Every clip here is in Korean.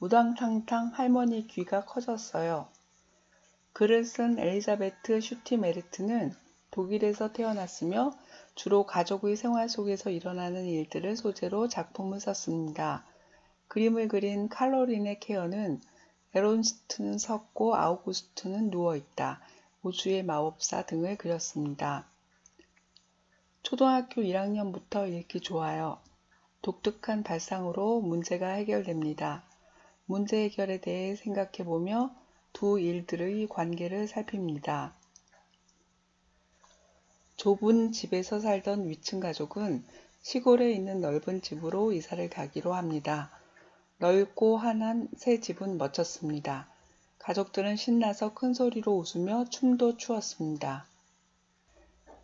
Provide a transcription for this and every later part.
우당탕탕 할머니 귀가 커졌어요. 글을 쓴 엘리자베트 슈티메르트는 독일에서 태어났으며 주로 가족의 생활 속에서 일어나는 일들을 소재로 작품을 썼습니다. 그림을 그린 칼로린의 케어는 에론스트는 섰고 아우구스트는 누워있다, 우주의 마법사 등을 그렸습니다. 초등학교 1학년부터 읽기 좋아요. 독특한 발상으로 문제가 해결됩니다. 문제 해결에 대해 생각해보며 두 일들의 관계를 살핍니다. 좁은 집에서 살던 위층 가족은 시골에 있는 넓은 집으로 이사를 가기로 합니다. 넓고 환한 새 집은 멋졌습니다. 가족들은 신나서 큰 소리로 웃으며 춤도 추었습니다.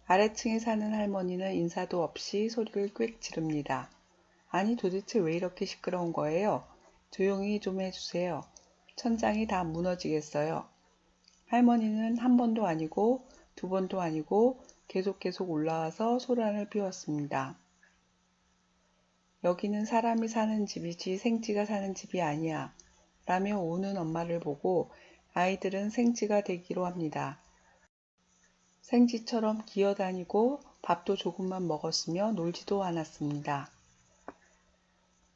아래층에 사는 할머니는 인사도 없이 소리를 꽥 지릅니다. 아니 도대체 왜 이렇게 시끄러운 거예요? 조용히 좀 해주세요. 천장이 다 무너지겠어요. 할머니는 한 번도 아니고 두 번도 아니고 계속 올라와서 소란을 피웠습니다. 여기는 사람이 사는 집이지 생쥐가 사는 집이 아니야. 라며 우는 엄마를 보고 아이들은 생쥐가 되기로 합니다. 생쥐처럼 기어다니고 밥도 조금만 먹었으며 놀지도 않았습니다.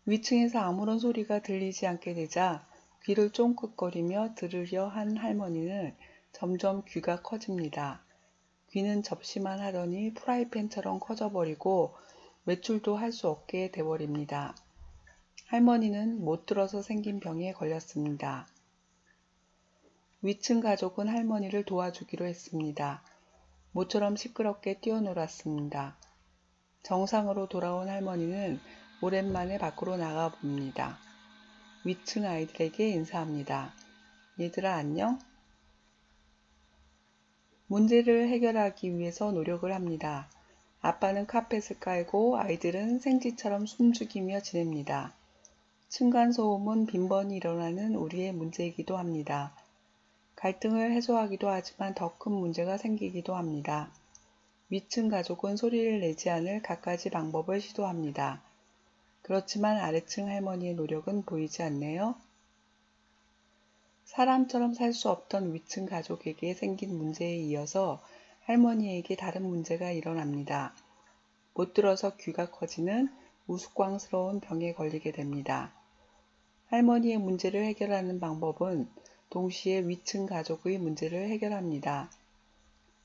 위층에서 아무런 소리가 들리지 않게 되자 귀를 쫑긋거리며 들으려 한 할머니는 점점 귀가 커집니다. 귀는 접시만 하더니 프라이팬처럼 커져버리고 외출도 할 수 없게 돼버립니다. 할머니는 못 들어서 생긴 병에 걸렸습니다. 위층 가족은 할머니를 도와주기로 했습니다. 모처럼 시끄럽게 뛰어놀았습니다. 정상으로 돌아온 할머니는 오랜만에 밖으로 나가봅니다. 위층 아이들에게 인사합니다. 얘들아 안녕? 문제를 해결하기 위해서 노력을 합니다. 아빠는 카펫을 깔고 아이들은 생쥐처럼 숨죽이며 지냅니다. 층간소음은 빈번히 일어나는 우리의 문제이기도 합니다. 갈등을 해소하기도 하지만 더 큰 문제가 생기기도 합니다. 위층 가족은 소리를 내지 않을 갖가지 방법을 시도합니다. 그렇지만 아래층 할머니의 노력은 보이지 않네요. 사람처럼 살 수 없던 위층 가족에게 생긴 문제에 이어서 할머니에게 다른 문제가 일어납니다. 못 들어서 귀가 커지는 우스꽝스러운 병에 걸리게 됩니다. 할머니의 문제를 해결하는 방법은 동시에 위층 가족의 문제를 해결합니다.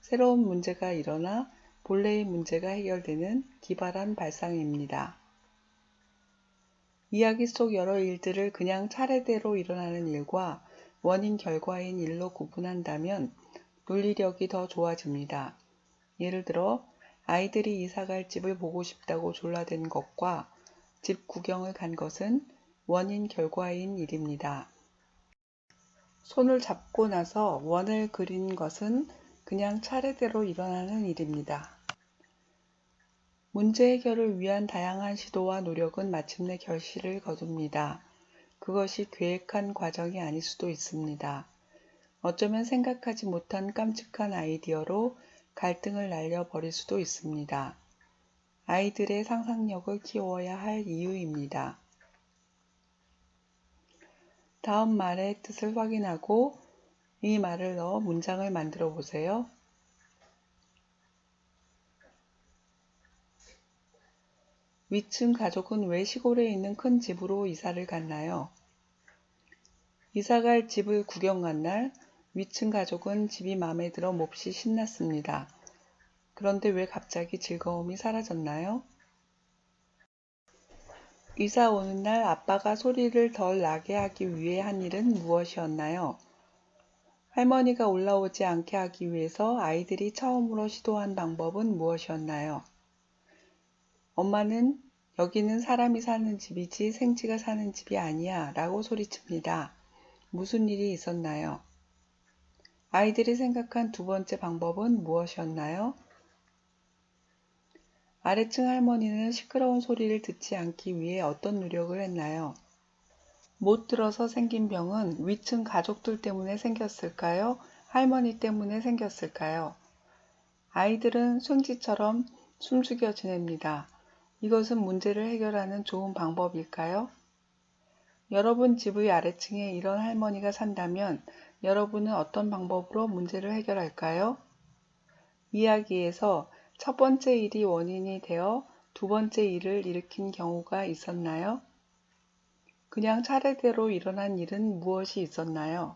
새로운 문제가 일어나 본래의 문제가 해결되는 기발한 발상입니다. 이야기 속 여러 일들을 그냥 차례대로 일어나는 일과 원인 결과인 일로 구분한다면 논리력이 더 좋아집니다. 예를 들어 아이들이 이사갈 집을 보고 싶다고 졸라댄 것과 집 구경을 간 것은 원인 결과인 일입니다. 손을 잡고 나서 원을 그린 것은 그냥 차례대로 일어나는 일입니다. 문제 해결을 위한 다양한 시도와 노력은 마침내 결실을 거둡니다. 그것이 계획한 과정이 아닐 수도 있습니다. 어쩌면 생각하지 못한 깜찍한 아이디어로 갈등을 날려버릴 수도 있습니다. 아이들의 상상력을 키워야 할 이유입니다. 다음 말의 뜻을 확인하고 이 말을 넣어 문장을 만들어 보세요. 위층 가족은 왜 시골에 있는 큰 집으로 이사를 갔나요? 이사갈 집을 구경 간 날 위층 가족은 집이 마음에 들어 몹시 신났습니다. 그런데 왜 갑자기 즐거움이 사라졌나요? 이사 오는 날 아빠가 소리를 덜 나게 하기 위해 한 일은 무엇이었나요? 할머니가 올라오지 않게 하기 위해서 아이들이 처음으로 시도한 방법은 무엇이었나요? 엄마는 여기는 사람이 사는 집이지 생쥐가 사는 집이 아니야 라고 소리칩니다. 무슨 일이 있었나요? 아이들이 생각한 두 번째 방법은 무엇이었나요? 아래층 할머니는 시끄러운 소리를 듣지 않기 위해 어떤 노력을 했나요? 못 들어서 생긴 병은 위층 가족들 때문에 생겼을까요? 할머니 때문에 생겼을까요? 아이들은 생쥐처럼 숨죽여 지냅니다. 이것은 문제를 해결하는 좋은 방법일까요? 여러분 집의 아래층에 이런 할머니가 산다면 여러분은 어떤 방법으로 문제를 해결할까요? 이야기에서 첫 번째 일이 원인이 되어 두 번째 일을 일으킨 경우가 있었나요? 그냥 차례대로 일어난 일은 무엇이 있었나요?